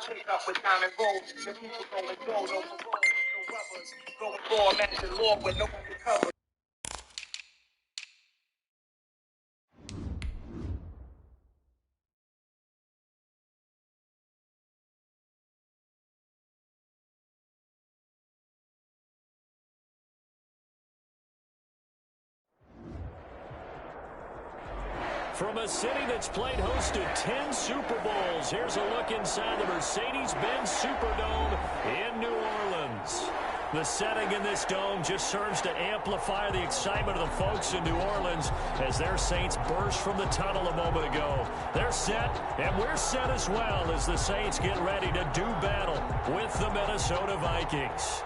Take up with diamond rolls. The people going gold over gold. No rubbers. Going raw, imagine law with no undercover. From a city that's played host to 10 Super Bowls, here's a look inside the Mercedes-Benz Superdome in New Orleans. The setting in this dome just serves to amplify the excitement of the folks in New Orleans as their Saints burst from the tunnel a moment ago. They're set, and we're set as well as the Saints get ready to do battle with the Minnesota Vikings.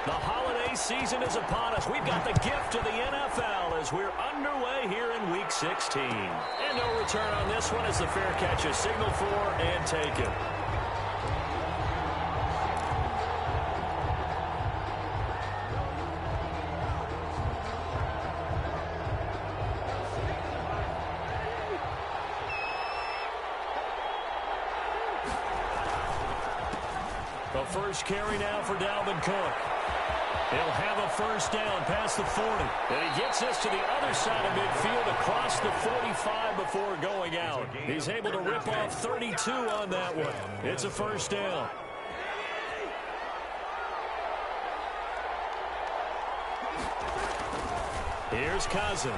The holiday season is upon us. We've got the gift of the NFL as we're underway here in Week 16. And no return on this one as the fair catch is signaled for and taken. The first carry now for Dalvin Cook. He'll have a first down past the 40. And he gets us to the other side of midfield across the 45 before going out. He's able to rip off 32 on that one. It's a first down. Here's Cousins.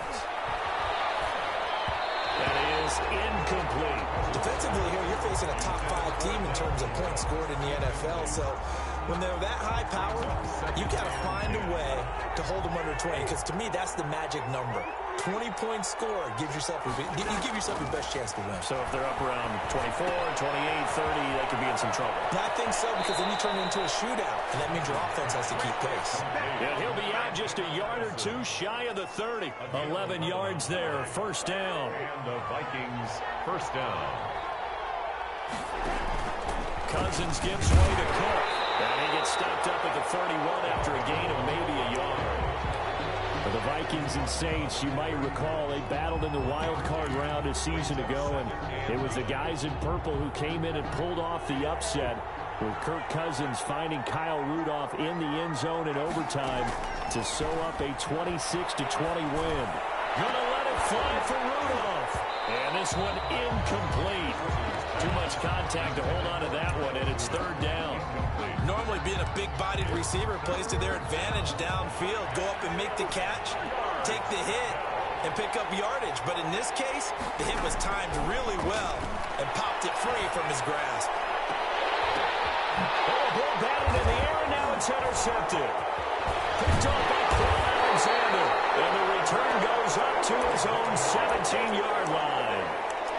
That is incomplete. Defensively here, you're facing a top 5 team in terms of points scored in the NFL. So when they're that high power, you got to find a way to hold them under 20. Because to me, that's the magic number. 20 points scored gives yourself you give yourself your best chance to win. So if they're up around 24, 28, 30, they could be in some trouble. I think so, because then you turn it into a shootout, and that means your offense has to keep pace. And he'll be out just a yard or two shy of the 30. 11 yards there, first down. And the Vikings first down. Cousins gives way to Cook. And he gets stopped up at the 31 after a gain of maybe a yard. For the Vikings and Saints, you might recall they battled in the wild card round a season ago, and it was the guys in purple who came in and pulled off the upset, with Kirk Cousins finding Kyle Rudolph in the end zone in overtime to sew up a 26-20 win. Gonna let it fly for Rudolph. And this one incomplete. Too much contact to hold on to that one, and it's third down. Normally being a big-bodied receiver plays to their advantage downfield. Go up and make the catch, take the hit, and pick up yardage. But in this case, the hit was timed really well and popped it free from his grasp. Oh, ball batted in the air, and now it's intercepted. Picked off by Cole Alexander, and the return goes up to his own 17-yard line.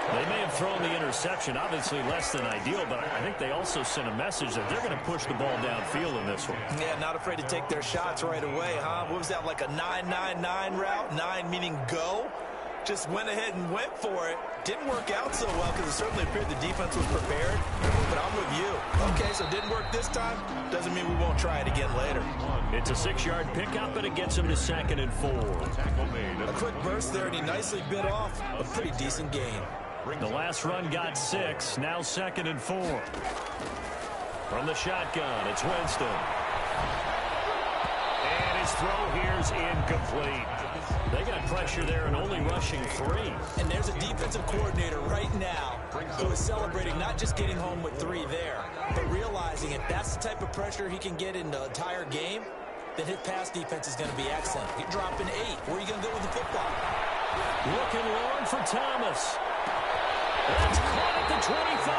They may have thrown the interception, obviously less than ideal, but I think they also sent a message that they're going to push the ball downfield in this one. Yeah, not afraid to take their shots right away, huh? What was that, like a 9-9-9 route? 9 meaning go? Just went ahead and went for it. Didn't work out so well because it certainly appeared the defense was prepared, but I'm with you. Okay, so it didn't work this time. Doesn't mean we won't try it again later. It's a 6-yard pickup, and it gets him to 2nd and 4. A quick burst there, and he nicely bit off a pretty decent gain. The last run got 6, now 2nd and 4. From the shotgun, it's Winston. And his throw here's incomplete. They got pressure there and only rushing 3. And there's a defensive coordinator right now who is celebrating not just getting home with 3 there, but realizing if that's the type of pressure he can get in the entire game, then his pass defense is going to be excellent. You're dropping 8. Where are you going to go with the football? Looking long for Thomas. That's caught at the 25.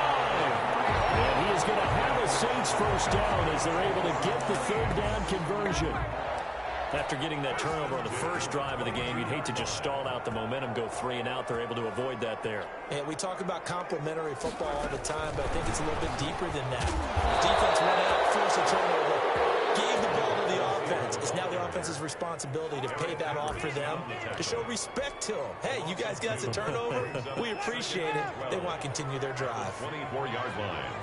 And he is going to have a Saints first down as they're able to get the 3rd down conversion. After getting that turnover on the first drive of the game, you'd hate to just stall out the momentum, go 3 and out. They're able to avoid that there. Yeah, we talk about complementary football all the time, but I think it's a little bit deeper than that. Defense went out, forced a turnover, gave the ball to the offense. It's now the offense's responsibility to pay that off for them, to show respect to them. Hey, you guys got a turnover? We appreciate it. They want to continue their drive. 24-yard line.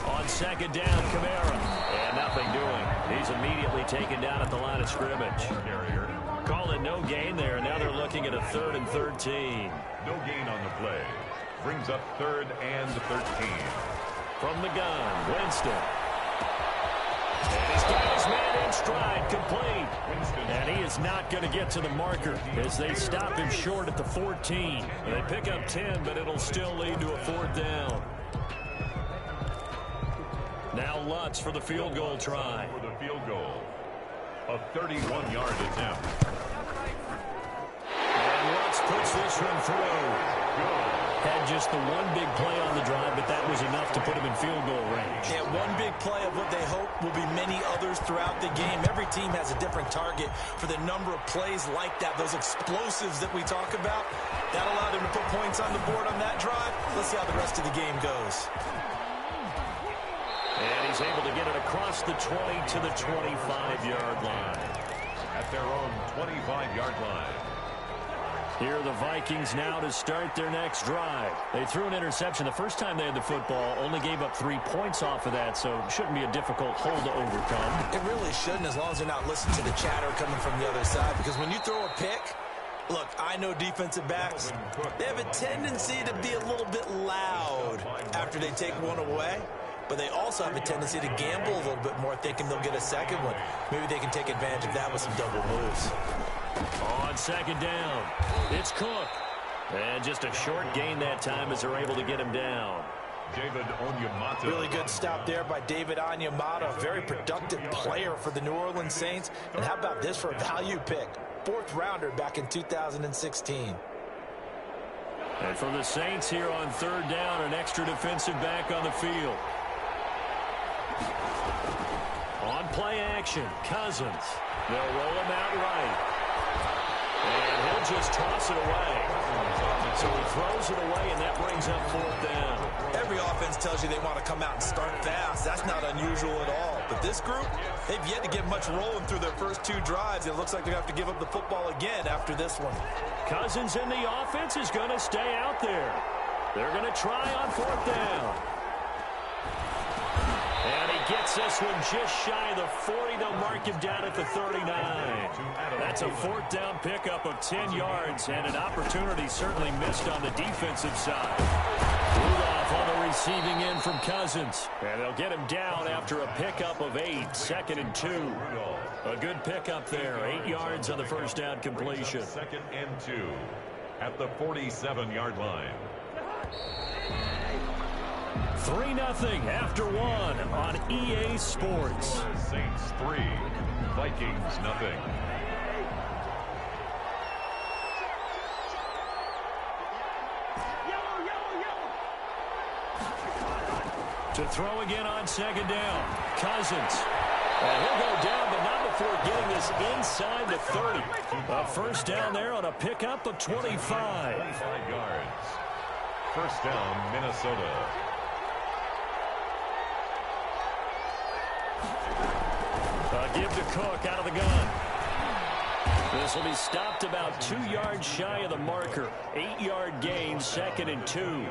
On 2nd down, Kamara. And nothing doing. He's immediately taken down at the line of scrimmage. Call it but no gain there. Now they're looking at a 3rd and 13. No gain on the play. Brings up 3rd and 13. From the gun, Winston. And he's got his man in stride, complete. And he is not going to get to the marker as they stop him short at the 14. They pick up 10, but it'll still lead to a 4th down. Now Lutz for the field goal try. For the field goal. A 31-yard attempt. And Lutz puts this one through. Good. Had just the one big play on the drive, but that was enough to put him in field goal range. Yeah, one big play of what they hope will be many others throughout the game. Every team has a different target for the number of plays like that, those explosives that we talk about. That allowed them to put points on the board on that drive. Let's see how the rest of the game goes. And he's able to get it across the 20 to the 25-yard line. At their own 25-yard line. Here are the Vikings now to start their next drive. They threw an interception the first time they had the football, only gave up 3 points off of that, so it shouldn't be a difficult hole to overcome. It really shouldn't, as long as they're not listening to the chatter coming from the other side, because when you throw a pick, look, I know defensive backs, they have a tendency to be a little bit loud after they take one away, but they also have a tendency to gamble a little bit more, thinking they'll get a second one. Maybe they can take advantage of that with some double moves. On 2nd down, it's Cook. And just a short gain that time as they're able to get him down. David Onyemata. Really good stop there by David Onyemata, a very productive player for the New Orleans Saints. And how about this for a value pick? 4th rounder back in 2016. And for the Saints here on 3rd down, an extra defensive back on the field. On play action, Cousins. They'll roll him out right. And he'll just toss it away. So he throws it away, and that brings up 4th down. Every offense tells you they want to come out and start fast. That's not unusual at all. But this group, they've yet to get much rolling through their first 2 drives. It looks like they have to give up the football again after this one. Cousins in the offense is going to stay out there. They're going to try on 4th down. And he gets this one just shy of the 40. They'll mark him down at the 39. That's a 4th down pickup of 10 yards, and an opportunity certainly missed on the defensive side. Rudolph on the receiving end from Cousins. And they'll get him down after a pickup of 8, 2nd and 2. A good pickup there, 8 yards on the first down completion. 2nd and 2 at the 47-yard line. 3-0 after 1 on EA Sports. Saints 3, Vikings 0. To throw again on 2nd down. Cousins. And he'll go down, but not before getting this inside the 30. A 1st down there on a pickup of 25. 25 yards. 1st down, Minnesota. Give to Cook out of the gun. This will be stopped about 2 yards shy of the marker. 8-yard gain, 2nd and 2.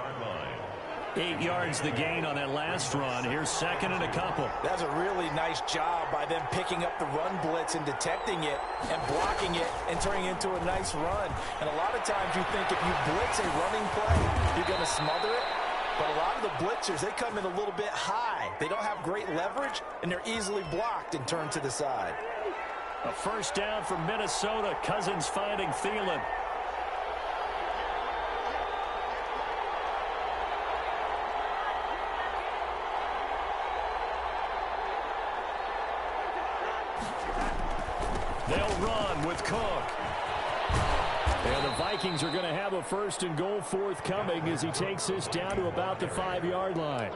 8 yards the gain on that last run. Here's 2nd and a couple. That's a really nice job by them picking up the run blitz and detecting it and blocking it and turning it into a nice run. And a lot of times you think if you blitz a running play, you're going to smother it. But a lot of the blitzers, they come in a little bit high. They don't have great leverage, and they're easily blocked and turned to the side. A 1st down for Minnesota. Cousins finding Thielen. They'll run with Cook. And the Vikings are going to have a 1st and goal forthcoming as he takes this down to about the 5-yard line.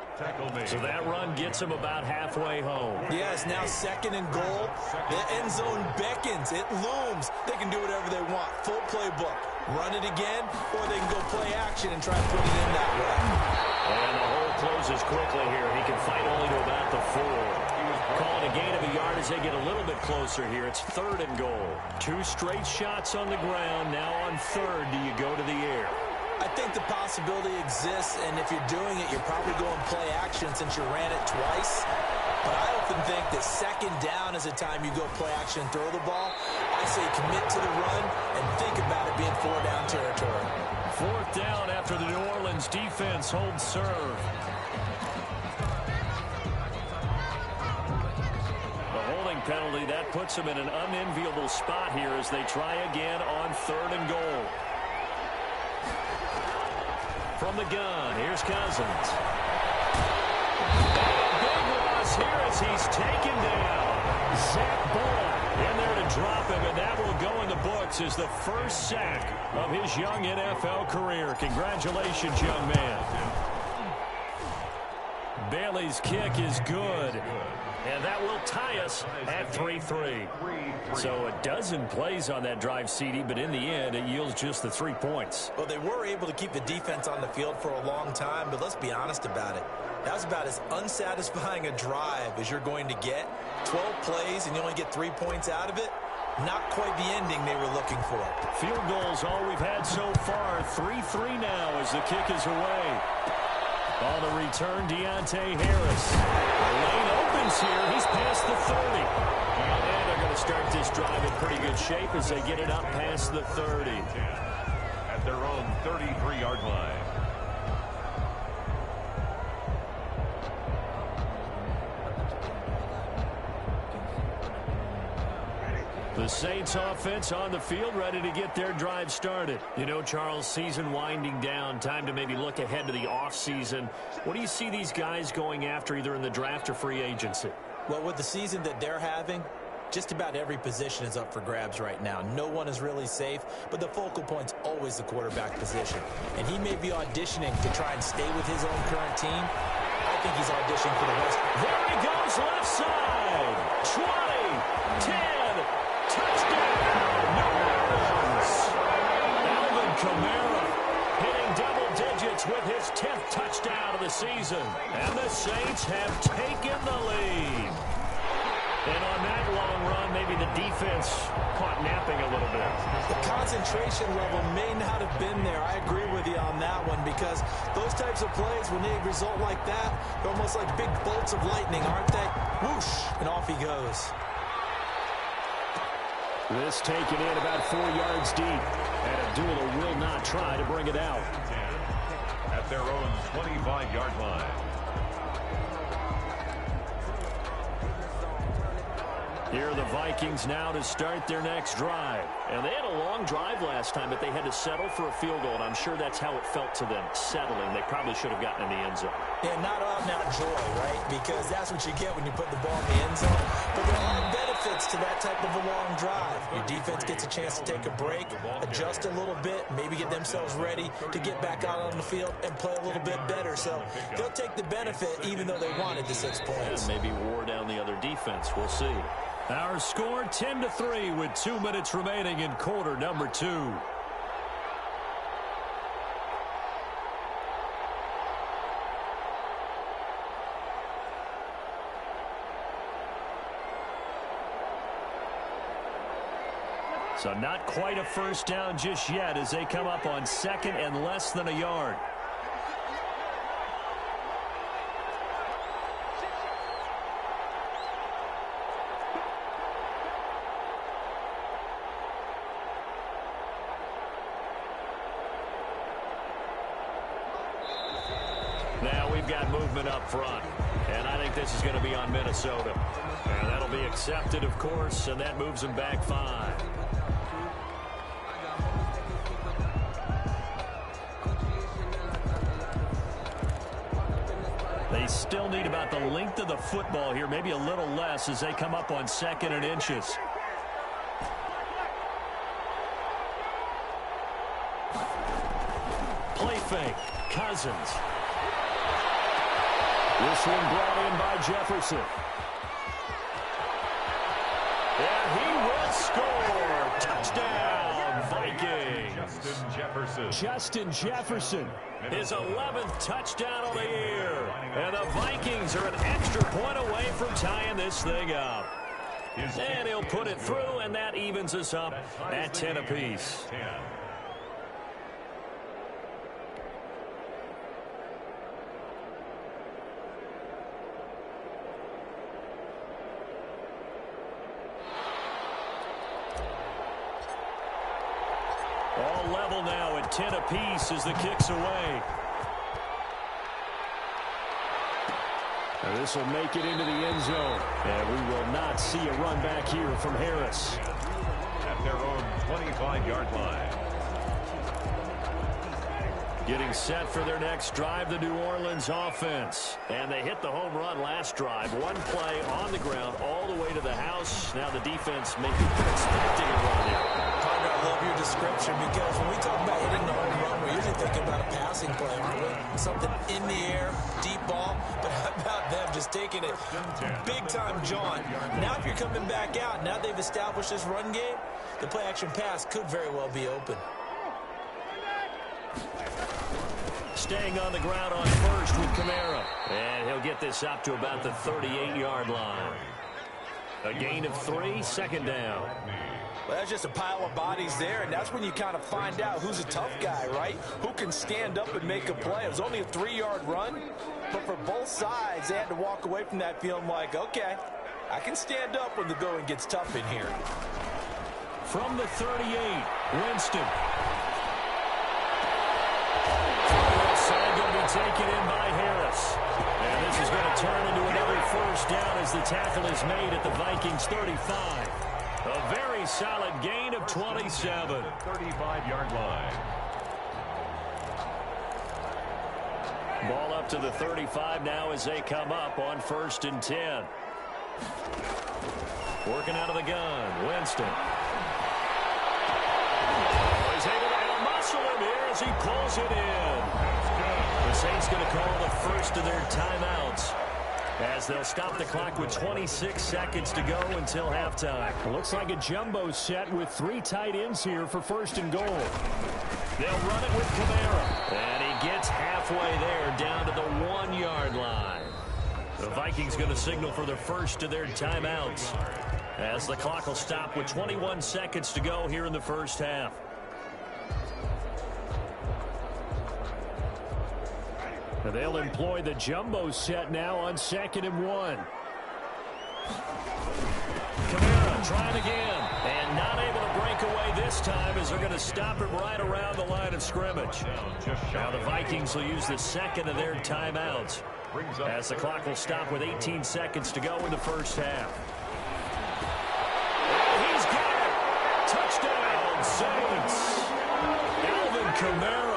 So that run gets him about halfway home. Yes, now 2nd and goal. The end zone beckons. It looms. They can do whatever they want. Full playbook. Run it again, or they can go play action and try to put it in that way. And the hole closes quickly here. He can fight only to about the 4. Calling a gain of a yard as they get a little bit closer here. It's 3rd and goal. 2 straight shots on the ground. Now on 3rd, do you go to the air? I think the possibility exists, and if you're doing it, you're probably going play action since you ran it twice. But I often think that 2nd down is the time you go play action and throw the ball. I I say commit to the run and think about it being 4-down territory. 4th down after the New Orleans defense holds serve. The holding penalty, that puts them in an unenviable spot here as they try again on 3rd and goal. From the gun, here's Cousins. Big loss here as he's taken down. Zach Bullock in there to drop him, and that will go in the books as the first sack of his young NFL career. Congratulations, young man. Bailey's kick is good, and that will tie us at 3-3. So a dozen plays on that drive, CD, but in the end, it yields just the 3 points. Well, they were able to keep the defense on the field for a long time, but let's be honest about it. That was about as unsatisfying a drive as you're going to get. 12 plays, and you only get 3 points out of it. Not quite the ending they were looking for. Field goals, all we've had so far. 3-3 now as the kick is away. On the return, Deontay Harris. The lane opens here. He's past the 30. And they're going to start this drive in pretty good shape as they get it up past the 30. At their own 33-yard line. The Saints offense on the field, ready to get their drive started. You know, Charles, season winding down, time to maybe look ahead to the offseason. What do you see these guys going after either in the draft or free agency? Well, with the season that they're having, just about every position is up for grabs right now. No one is really safe, but the focal point's always the quarterback position. And he may be auditioning to try and stay with his own current team. I think he's auditioning for the rest. There he goes, left side. 20, 10. Touchdown, New Orleans. Alvin Kamara hitting double digits with his 10th touchdown of the season. And the Saints have taken the lead. And on that long run, maybe the defense caught napping a little bit. The concentration level may not have been there. I agree with you on that one because those types of plays, when they result like that, they're almost like big bolts of lightning, aren't they? Whoosh, and off he goes. This taken in about 4 yards deep. And Abdullah will not try to bring it out. At their own 25-yard line. Here are the Vikings now to start their next drive. And they had a long drive last time, but they had to settle for a field goal. And I'm sure that's how it felt to them, settling. They probably should have gotten in the end zone. Yeah, not out-and-out joy, right? Because that's what you get when you put the ball in the end zone. But there are benefits to that type of a long drive. Your defense gets a chance to take a break, adjust a little bit, maybe get themselves ready to get back out on the field and play a little bit better. So they'll take the benefit even though they wanted the 6 points. Yeah, maybe wore down the other defense. We'll see. Our score 10-3 with 2 minutes remaining in quarter number 2. So not quite a first down just yet as they come up on 2nd and less than a yard. Now we've got movement up front, and I think this is going to be on Minnesota. And that'll be accepted, of course, and that moves them back 5. They still need about the length of the football here, maybe a little less as they come up on 2nd and inches. Play fake, Cousins. This one brought in by Jefferson. And he will score. Touchdown, Vikings. Justin Jefferson. His 11th touchdown of the year. And the Vikings are an extra point away from tying this thing up. And he'll put it through, and that evens us up at 10 apiece. All level now at 10 apiece as the kick's away. And this will make it into the end zone. And we will not see a run back here from Harris. At their own 25-yard line. Getting set for their next drive, the New Orleans offense. And they hit the home run last drive. One play on the ground all the way to the house. Now the defense may be expecting a run here. Partner, I love your description because when we talk about hitting the home run, we're usually thinking about a passing play, aren't we? Something in the air, deep ball. But how about them just taking it big-time jaunt? Now if you're coming back out, now they've established this run game, the play-action pass could very well be open. Staying on the ground on first with Kamara. And he'll get this up to about the 38-yard line. A gain of 3, second down. Well, that's just a pile of bodies there, and that's when you kind of find out who's a tough guy, right? Who can stand up and make a play. It was only a 3-yard run, but for both sides, they had to walk away from that feeling like, okay, I can stand up when the going gets tough in here. From the 38, Winston. Going to be taken in by Harris. And this is going to turn into another first down as the tackle is made at the Vikings 35. A very solid gain of 27. 35-yard line. Ball up to the 35 now as they come up on 1st and 10. Working out of the gun, Winston. He's able to out-muscle him here as he pulls it in. The Saints going to call the first of their timeouts as they'll stop the clock with 26 seconds to go until halftime. It looks like a jumbo set with 3 tight ends here for 1st and goal. They'll run it with Kamara. And he gets halfway there down to the 1-yard line. The Vikings going to signal for the first of their timeouts as the clock will stop with 21 seconds to go here in the first half. And they'll employ the jumbo set now on 2nd and 1. Kamara trying again. And not able to break away this time as they're going to stop him right around the line of scrimmage. Now the Vikings will use the second of their timeouts as the clock will stop with 18 seconds to go in the first half. And he's got it. Touchdown, Saints. Alvin Kamara.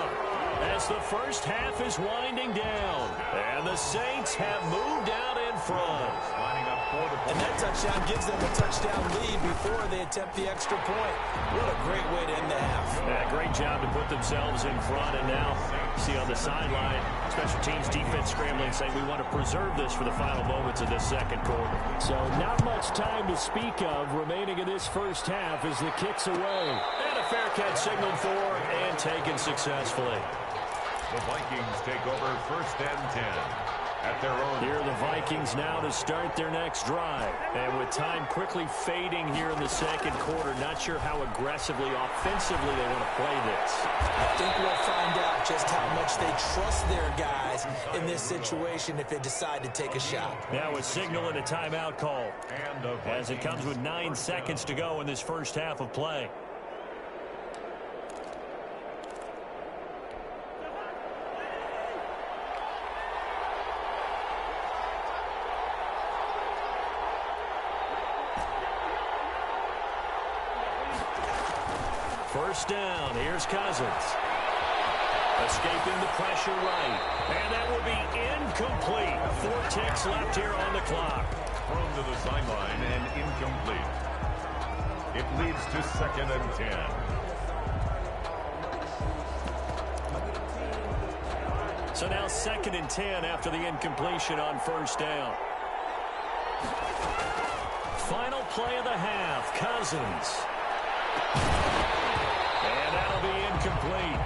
As the first half is winding down. And the Saints have moved out in front. And that touchdown gives them a touchdown lead before they attempt the extra point. What a great way to end the half. Yeah, great job to put themselves in front. And now, see on the sideline, special teams defense scrambling, saying we want to preserve this for the final moments of this second quarter. So not much time to speak of remaining in this first half as the kick's away. And a fair catch signaled for and taken successfully. The Vikings take over 1st and 10 at their own. Here are the Vikings now to start their next drive. And with time quickly fading here in the second quarter, not sure how aggressively, offensively they want to play this. I think we'll find out just how much they trust their guys in this situation if they decide to take a shot. Now a signal and a timeout call as it comes with 9 seconds to go in this first half of play. First down, here's Cousins. Escaping the pressure right. And that will be incomplete. 4 ticks left here on the clock. Thrown to the sideline and incomplete. It leads to 2nd and 10. So now 2nd and 10 after the incompletion on first down. Final play of the half, Cousins. And that'll be incomplete.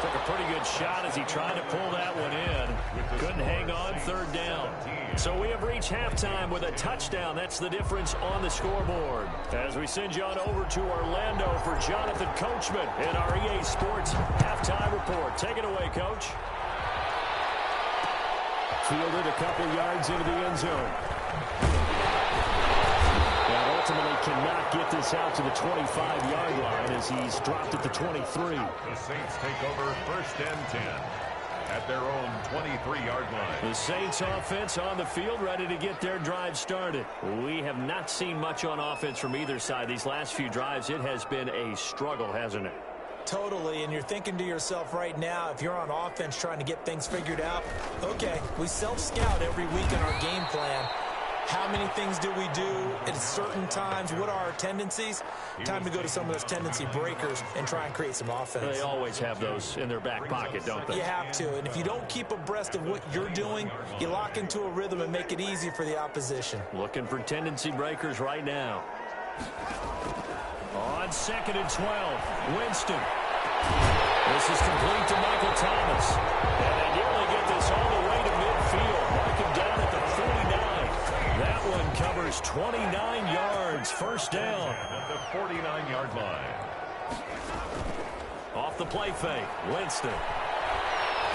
Took a pretty good shot as he tried to pull that one in. Couldn't hang on, 3rd down. So we have reached halftime with a touchdown. That's the difference on the scoreboard. As we send you on over to Orlando for Jonathan Coachman in our EA Sports halftime report. Take it away, Coach. Fielded a couple yards into the end zone. And ultimately cannot get this out to the 25-yard line as he's dropped at the 23. The Saints take over 1st and 10 at their own 23-yard line. The Saints offense on the field, ready to get their drive started. We have not seen much on offense from either side. These last few drives, it has been a struggle, hasn't it? Totally, and you're thinking to yourself right now, if you're on offense trying to get things figured out, okay, we self-scout every week in our game plan. How many things do we do at certain times? What are our tendencies? Time to go to some of those tendency breakers and try and create some offense. They always have those in their back pocket, don't they? You have to, and if you don't keep abreast of what you're doing, you lock into a rhythm and make it easy for the opposition. Looking for tendency breakers right now. On 2nd and 12, Winston. This is complete to Michael Thomas. And they nearly get this all the way to midfield. Mark him down at the 49. That one covers 29 yards. First down. At the 49-yard line. Off the play fake. Winston.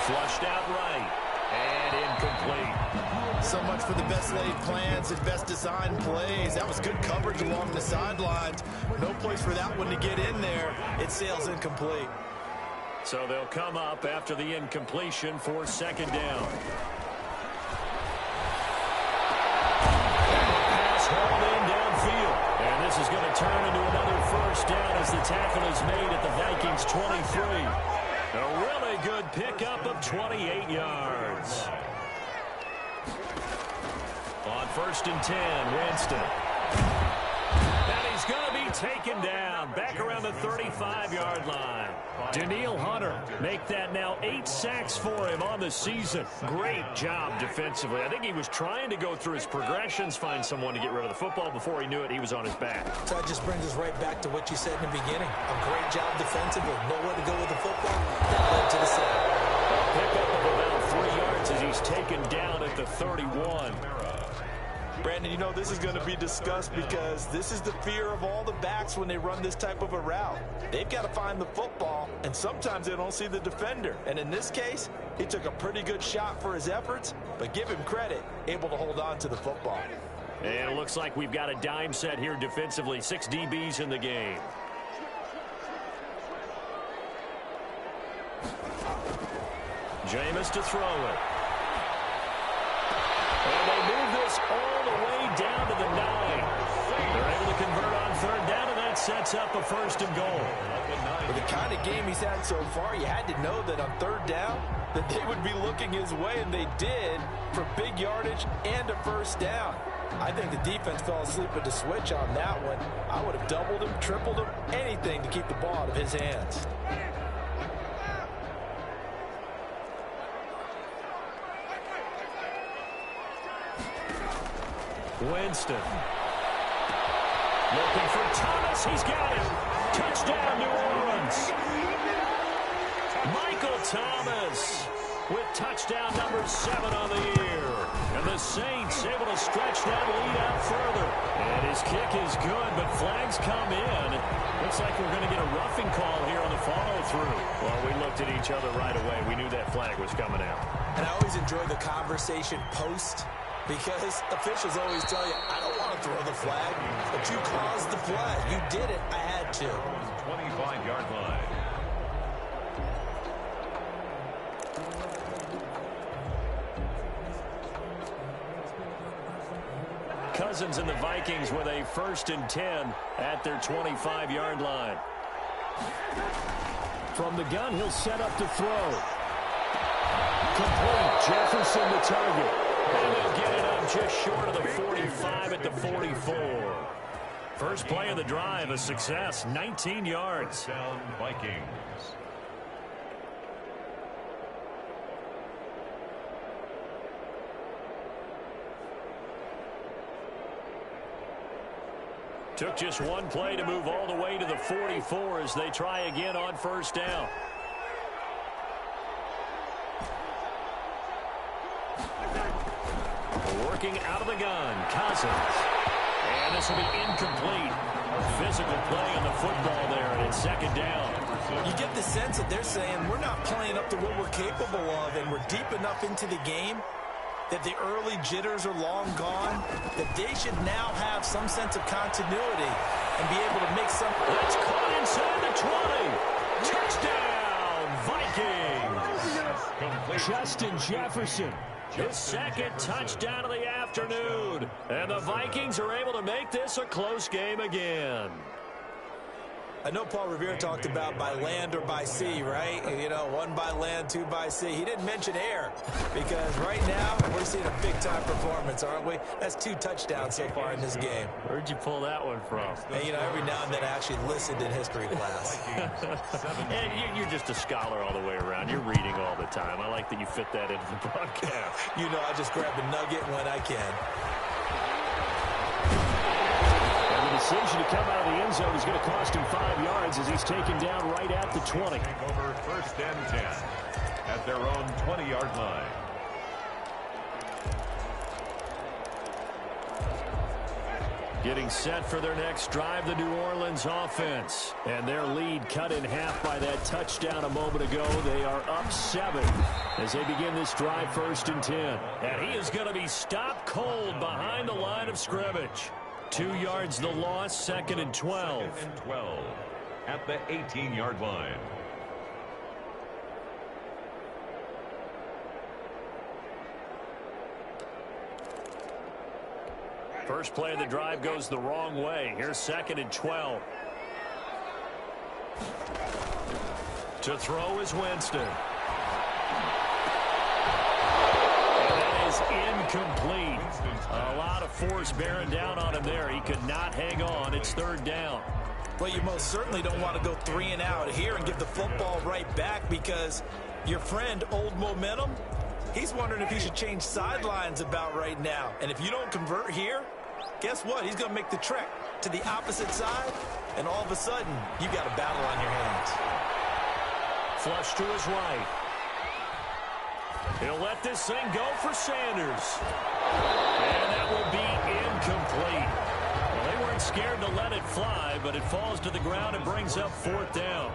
Flushed out right. And incomplete. So much for the best laid plans and best designed plays. That was good coverage along the sidelines. No place for that one to get in there. It sails incomplete. So they'll come up after the incompletion for 2nd down. Pass hauled in downfield. And this is going to turn into another first down as the tackle is made at the Vikings 23. A really good pickup of 28 yards. On 1st and 10, Winston. And he's going to be taken down back around the 35-yard line. Daniil Hunter make that now 8 sacks for him on the season. Great job defensively. I think he was trying to go through his progressions, find someone to get rid of the football. Before he knew it, he was on his back. So that just brings us right back to what you said in the beginning. A great job defensively. Nowhere to go with the football. That led to the sack. A pickup of about 3 yards as he's taken down at the 31. Brandon, you know this is going to be discussed because this is the fear of all the backs when they run this type of a route. They've got to find the football, and sometimes they don't see the defender. And in this case, he took a pretty good shot for his efforts, but give him credit, able to hold on to the football. And it looks like we've got a dime set here defensively. 6 DBs in the game. Jameis to throw it. And they move this all the way down to the 9. They're able to convert on 3rd down, and that sets up a 1st and goal. With the kind of game he's had so far, you had to know that on 3rd down, that they would be looking his way, and they did, for big yardage and a 1st down. I think the defense fell asleep at the switch on that one. I would have doubled him, tripled him, anything to keep the ball out of his hands. Winston. Looking for Thomas. He's got him. Touchdown, New Orleans. Michael Thomas with touchdown number 7 on the year. And the Saints able to stretch that lead out further. And his kick is good, but flags come in. Looks like we're going to get a roughing call here on the follow-through. Well, we looked at each other right away. We knew that flag was coming out. And I always enjoy the conversation post, because officials always tell you, I don't want to throw the flag, but you caused the play. You did it. I had to. 25-yard line. Cousins and the Vikings with a 1st and 10 at their 25-yard line. From the gun, he'll set up to throw. Complete. Jefferson the target. And they'll get it up just short of the 45 at the 44. First play of the drive, a success, 19 yards. Down Vikings. Took just one play to move all the way to the 44 as they try again on 1st down. Working out of the gun, Cousins. And this will be incomplete. Physical play on the football there, and it's 2nd down. You get the sense that they're saying we're not playing up to what we're capable of, and we're deep enough into the game that the early jitters are long gone, that they should now have some sense of continuity and be able to make some. That's caught inside the Justin Jefferson. His second touchdown of the afternoon. And the Vikings are able to make this a close game again. I know Paul Revere talked about by land or by sea, right? You know, one by land, two by sea. He didn't mention air because right now we're seeing a big-time performance, aren't we? That's 2 touchdowns so far in this game. Where'd you pull that one from? And, you know, every now and then I actually listened in history class. And you're just a scholar all the way around. You're reading all the time. I like that you fit that into the broadcast. You know, I just grab a nugget when I can. Decision to come out of the end zone is going to cost him 5 yards as he's taken down right at the 20. Over 1st and 10 at their own 20-yard line. Getting set for their next drive, the New Orleans offense. And their lead cut in half by that touchdown a moment ago. They are up 7 as they begin this drive 1st and 10. And he is going to be stopped cold behind the line of scrimmage. 2 yards the loss, 2nd and 12. 2nd and 12 at the 18-yard line. First play of the drive goes the wrong way. Here's 2nd and 12. To throw is Winston. And that is incomplete. A lot of force bearing down on him there. He could not hang on. It's 3rd down. Well, you most certainly don't want to go 3 and out here and give the football right back because your friend, Old Momentum, he's wondering if he should change sidelines about right now. And if you don't convert here, guess what? He's going to make the trek to the opposite side, and all of a sudden, you got a battle on your hands. Flush to his right. He'll let this thing go for Sanders. And that will be incomplete. Well, they weren't scared to let it fly, but it falls to the ground and brings up 4th down.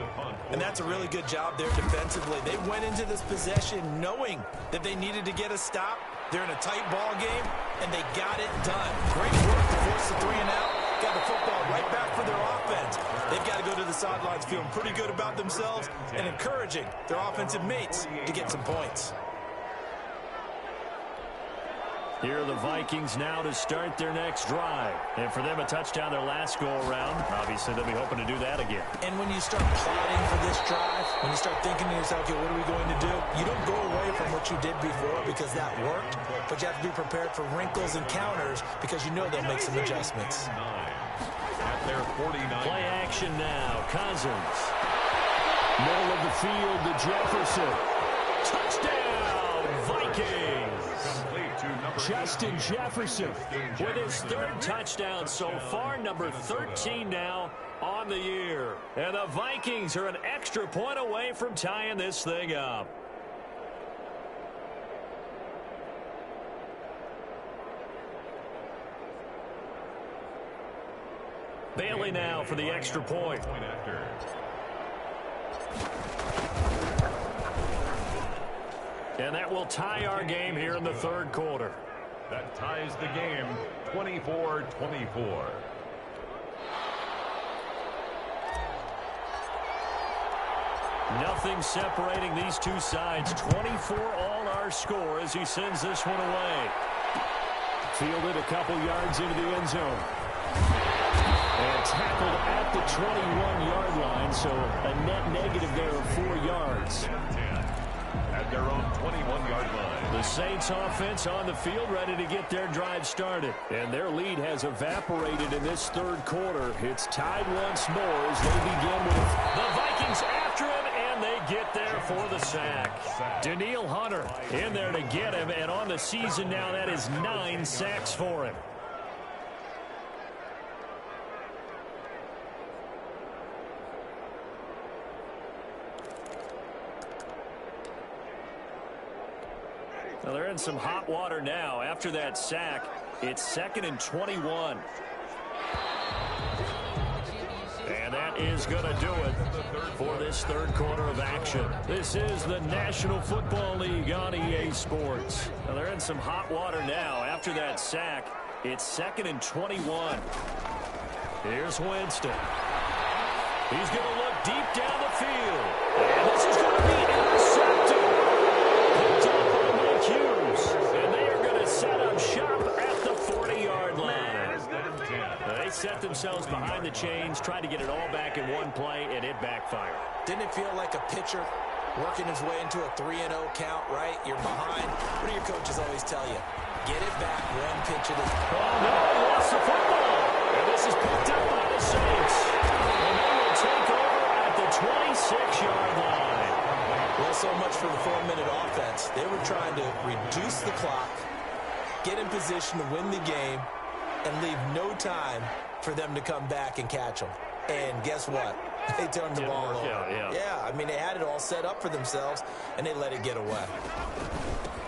And that's a really good job there defensively. They went into this possession knowing that they needed to get a stop. They're in a tight ball game, and they got it done. Great work to force the 3 and out. Got the football right back for their offense. They've got to go to the sidelines feeling pretty good about themselves and encouraging their offensive mates to get some points. Here are the Vikings now to start their next drive. And for them, a touchdown their last go-around. Obviously, they'll be hoping to do that again. And when you start plotting for this drive, when you start thinking to yourself, okay, what are we going to do? You don't go away from what you did before because that worked, but you have to be prepared for wrinkles and counters because you know they'll make some adjustments. At their 49. Play action now. Cousins. Middle of the field to Jefferson. Touchdown, Vikings. Justin Jefferson with his 3rd touchdown so far, number 13 now on the year. And the Vikings are an extra point away from tying this thing up. Bailey now for the extra point. And that will tie our game here in the 3rd quarter. That ties the game 24-24. Nothing separating these two sides. 24 all our score as he sends this one away. Fielded a couple yards into the end zone. And tackled at the 21-yard line, so a net negative there of 4 yards. At their own 21-yard line. The Saints offense on the field ready to get their drive started. And their lead has evaporated in this 3rd quarter. It's tied once more as they begin with the Vikings after him, and they get there for the sack. Danielle Hunter in there to get him, and on the season now that is 9 sacks for him. Well, they're in some hot water now. After that sack, it's 2nd and 21. And that is going to do it for this 3rd quarter of action. This is the National Football League on EA Sports. Well, they're in some hot water now. After that sack, it's 2nd and 21. Here's Winston. He's going to look deep down the field. And this is going to be intercepted. set themselves behind the chains, tried to get it all back in one play, and it backfired. Didn't it feel like a pitcher working his way into a 3-0 count, right? You're behind. What do your coaches always tell you? Get it back one pitch at a time. Oh, no, he lost the football. And this is picked up by the Saints. And they will take over at the 26-yard line. Well, so much for the 4-minute offense. They were trying to reduce the clock, get in position to win the game, and leave no time for them to come back and catch them. And guess what? They turned the ball over. Yeah, I mean, they had it all set up for themselves, and they let it get away.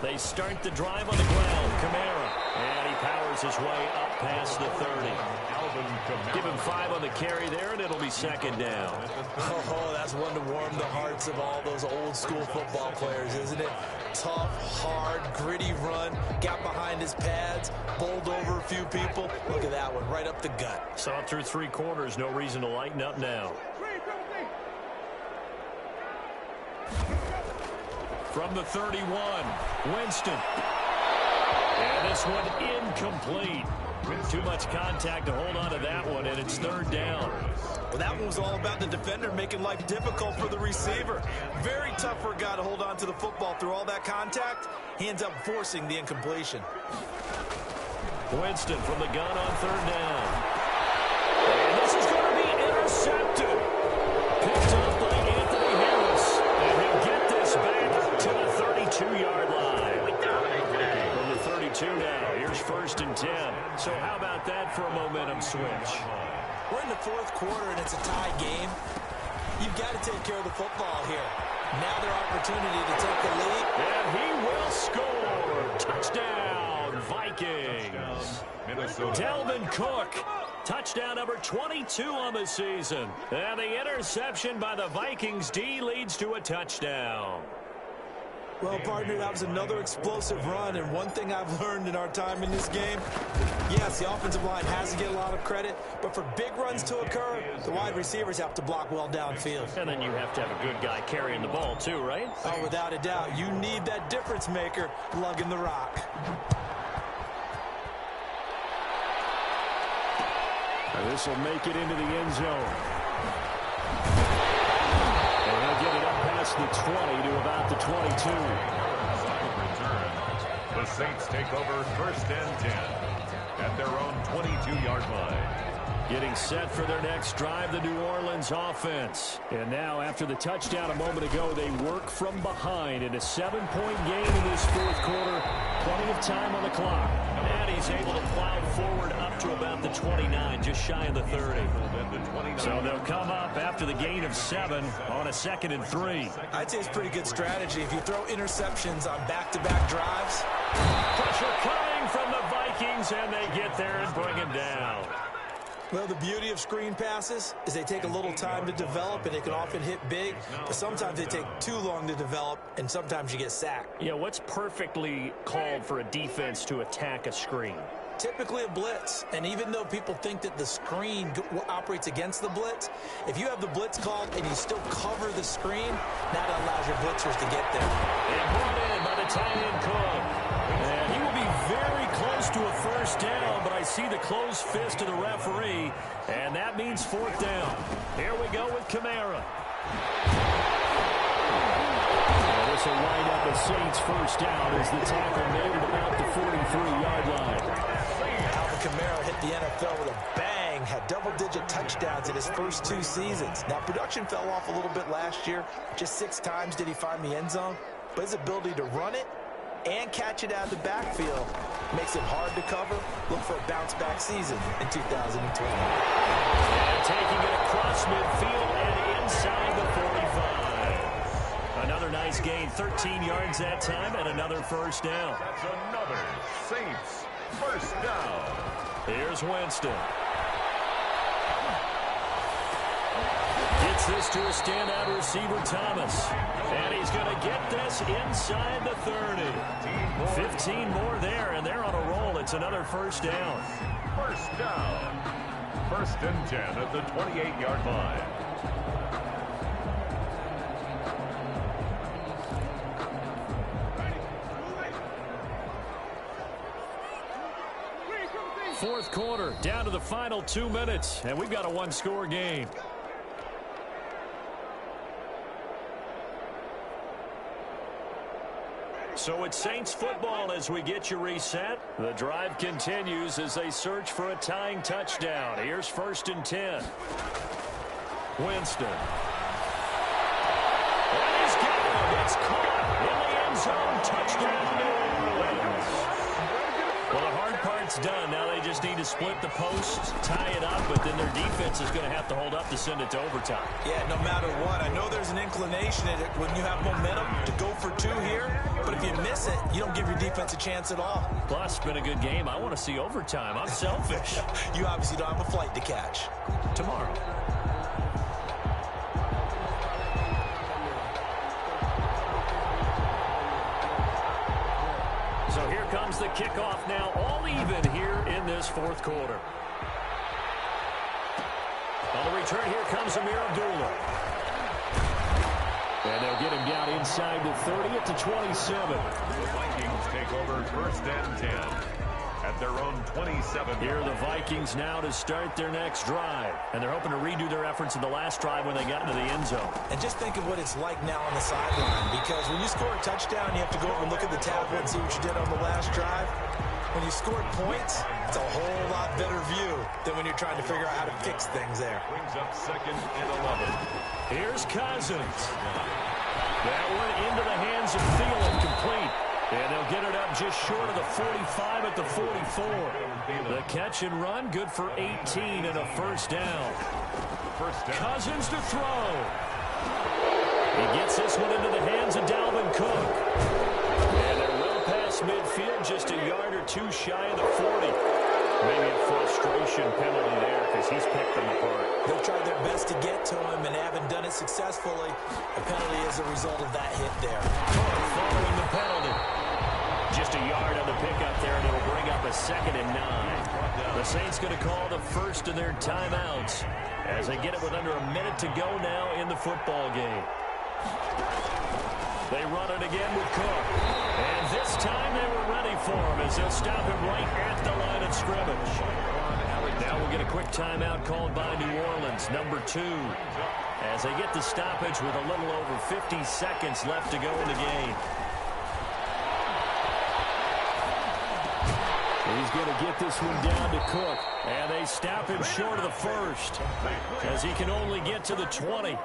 They start the drive on the ground. Kamara. And he powers his way up past the 30. Give him 5 on the carry there, and it'll be second down. Oh, that's one to warm the hearts of all those old-school football players, isn't it? Tough, hard, gritty run. Got behind his pads, bowled over a few people. Look at that one, right up the gut. Saw it through 3 quarters. No reason to lighten up now. From the 31, Winston. And this one incomplete. Too much contact to hold on to that one, and it's third down. Well, that one was all about the defender making life difficult for the receiver. Very tough for a guy to hold on to the football through all that contact. He ends up forcing the incompletion. Winston from the gun on third down. And this is going to be intercepted. Picked up by Anthony Harris. And he'll get this back to the 32-yard line. From the 32 now. Here's first and 10. So how about that for a momentum switch? We're in the 4th quarter, and it's a tie game. You've got to take care of the football here. Now their opportunity to take the lead. And he will score. Touchdown, Vikings. Dalvin Cook. Touchdown number 22 on the season. And the interception by the Vikings D leads to a touchdown. Well, partner, that was another explosive run, and one thing I've learned in our time in this game, yes, the offensive line has to get a lot of credit, but for big runs to occur, the wide receivers have to block well downfield. And then you have to have a good guy carrying the ball too, right? Oh, without a doubt. You need that difference maker lugging the rock. And this will make it into the end zone. Get it up past the 20 to about the 22. The Saints take over first and 10 at their own 22-yard line. Getting set for their next drive, the New Orleans offense. And now, after the touchdown a moment ago, they work from behind in a 7-point game in this 4th quarter. Plenty of time on the clock. And he's able to plow forward up to about the 29, just shy of the 30. So they'll come up after the gain of 7 on a 2nd and 3. I'd say it's pretty good strategy. If you throw interceptions on back-to-back drives. Pressure coming from the Vikings, and they get there and bring him down. Well, the beauty of screen passes is they take a little time to develop, and they can often hit big, but sometimes they take too long to develop, and sometimes you get sacked. Yeah, what's perfectly called for a defense to attack a screen? Typically a blitz, and even though people think that the screen operates against the blitz, if you have the blitz called and you still cover the screen, that allows your blitzers to get there. And brought in by the tight end Cook. And he will be very close to a first down, but I see the closed fist of the referee, and that means 4th down. Here we go with Kamara. This will wind up a Saints first down as the tackle made at about the 43-yard line. Kamara hit the NFL with a bang, had double-digit touchdowns in his first 2 seasons. Now, production fell off a little bit last year. Just 6 times did he find the end zone. But his ability to run it and catch it out of the backfield makes it hard to cover. Look for a bounce-back season in 2020. And taking it across midfield and inside the 45. Another nice gain, 13 yards that time, and another first down. That's another Saints first down. Here's Winston. Gets this to a standout receiver, Thomas. And he's going to get this inside the 30. 15 more there, and they're on a roll. It's another first down. First down. First and 10 at the 28-yard line. fourth quarter, down to the final 2 minutes, and we've got a one-score game. So it's Saints football as we get you reset. The drive continues as they search for a tying touchdown. Here's 1st and 10. Winston. And he's got it. It's caught in the end zone. Touchdown, New Orleans. Well, the hard part's done. Now they just need to split the posts, tie it up, but then their defense is going to have to hold up to send it to overtime. Yeah, no matter what. I know there's an inclination in it when you have momentum to go for 2 here, but if you miss it, you don't give your defense a chance at all. Plus, it's been a good game. I want to see overtime. I'm selfish. You obviously don't have a flight to catch. Tomorrow. So here comes the kickoff now, all even here in this fourth quarter. On the return, here comes Amir Abdullah. And they'll get him down inside the 30 at the 27. The Vikings take over 1st and 10 at their own 27. Here are the Vikings now to start their next drive. And they're hoping to redo their efforts in the last drive when they got into the end zone. And just think of what it's like now on the sideline, because when you score a touchdown, you have to go over and look at the tablet and see what you did on the last drive. When you scored points, it's a whole lot better view than when you're trying to figure out how to fix things there. Brings up 2nd and 11. Here's Cousins. That one into the hands of Thielen, complete. And they'll get it up just short of the 45 at the 44. The catch and run, good for 18 and a first down. Cousins to throw. He gets this one into the hands of Dalvin Cook. And they're well past midfield, just a yard or 2 shy of the 40. Maybe a frustration penalty there because he's picked them apart. They've tried their best to get to him and haven't done it successfully. A penalty is a result of that hit there. Following the penalty. Just a yard on the pickup there, and it'll bring up a 2nd and 9. The Saints going to call the first of their timeouts as they get it with under a minute to go now in the football game. They run it again with Cook. And this time they were ready for him as they'll stop him right at the line of scrimmage. Now we'll get a quick timeout called by New Orleans, number 2, as they get the stoppage with a little over 50 seconds left to go in the game. He's going to get this one down to Cook. And they stop him short of the first as he can only get to the 20.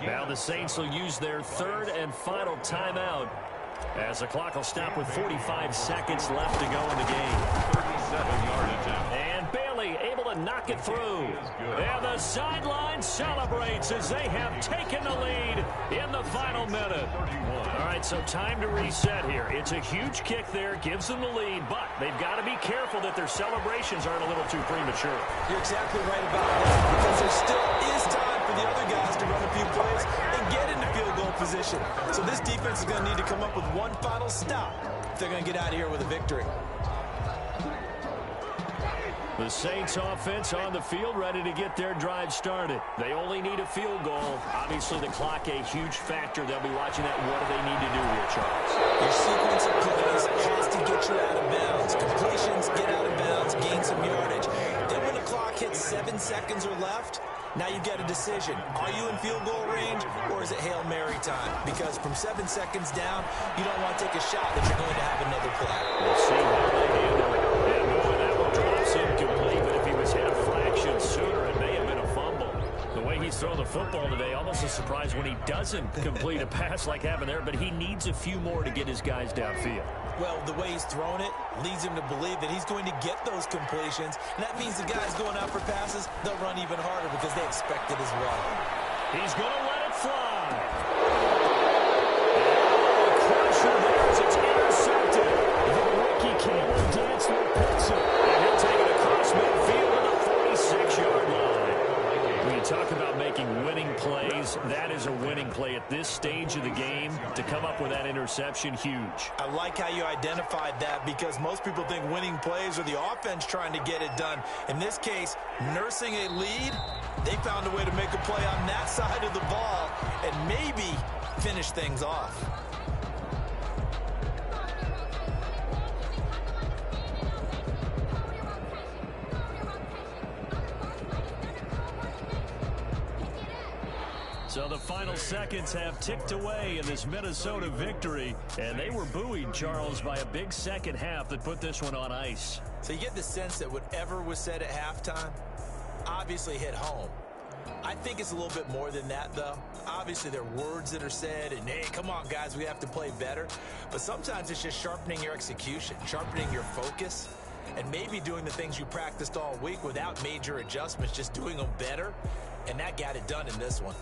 Now the Saints will use their 3rd and final timeout as the clock will stop with 45 seconds left to go in the game. 37-yard attempt. And Bailey able to knock it through. And the sideline celebrates as they have taken the lead in the final minute. All right, so time to reset here. It's a huge kick there, gives them the lead, but they've got to be careful that their celebrations aren't a little too premature. You're exactly right about that, because there still is time for the other guys to run a few plays and get into field goal position. So this defense is going to need to come up with one final stop if they're going to get out of here with a victory. The Saints offense on the field, ready to get their drive started. They only need a field goal. Obviously, the clock a huge factor. They'll be watching that. What do they need to do here, Charles? Your sequence of plays has to get you out of bounds. Completions, get out of bounds, gain some yardage. Then when the clock hits 7 seconds or left, now you've got a decision. Are you in field goal range, or is it Hail Mary time? Because from 7 seconds down, you don't want to take a shot that you're going to have another play. We'll see how they handle it. And boy, that one drops incomplete, but if he was hit a fraction sooner, it may have been a fumble. The way he's thrown the football today, almost a surprise when he doesn't complete a pass like happened there, but he needs a few more to get his guys downfield. Well, the way he's thrown it leads him to believe that he's going to get those completions. And that means the guys going out for passes, they'll run even harder because they expect it as well. He's going to let it fly. And pressure there as it's intercepted. The rookie Cameron Dantzler picks it. And he'll take it across midfield to the 46-yard line. When you talk about making winning plays, that is a winning play at this stage of the game. To come up with that interception, huge. I like how you identified that, because most people think winning plays are the offense trying to get it done. In this case, nursing a lead, they found a way to make a play on that side of the ball and maybe finish things off. So the final seconds have ticked away in this Minnesota victory, and they were buoyed, Charles, by a big second half that put this one on ice. So you get the sense that whatever was said at halftime obviously hit home. I think it's a little bit more than that, though. Obviously, there are words that are said, and, hey, come on, guys, we have to play better. But sometimes it's just sharpening your execution, sharpening your focus, and maybe doing the things you practiced all week without major adjustments, just doing them better, and that got it done in this one.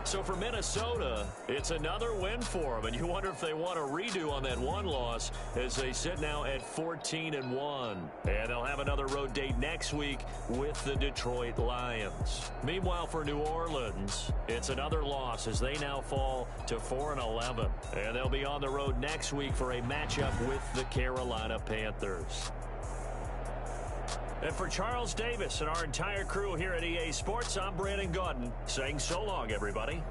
So for Minnesota, it's another win for them, and you wonder if they want a redo on that one loss as they sit now at 14-1. And they'll have another road date next week with the Detroit Lions. Meanwhile, for New Orleans, it's another loss as they now fall to 4-11. And they'll be on the road next week for a matchup with the Carolina Panthers. And for Charles Davis and our entire crew here at EA Sports, I'm Brandon Gaudin saying so long, everybody.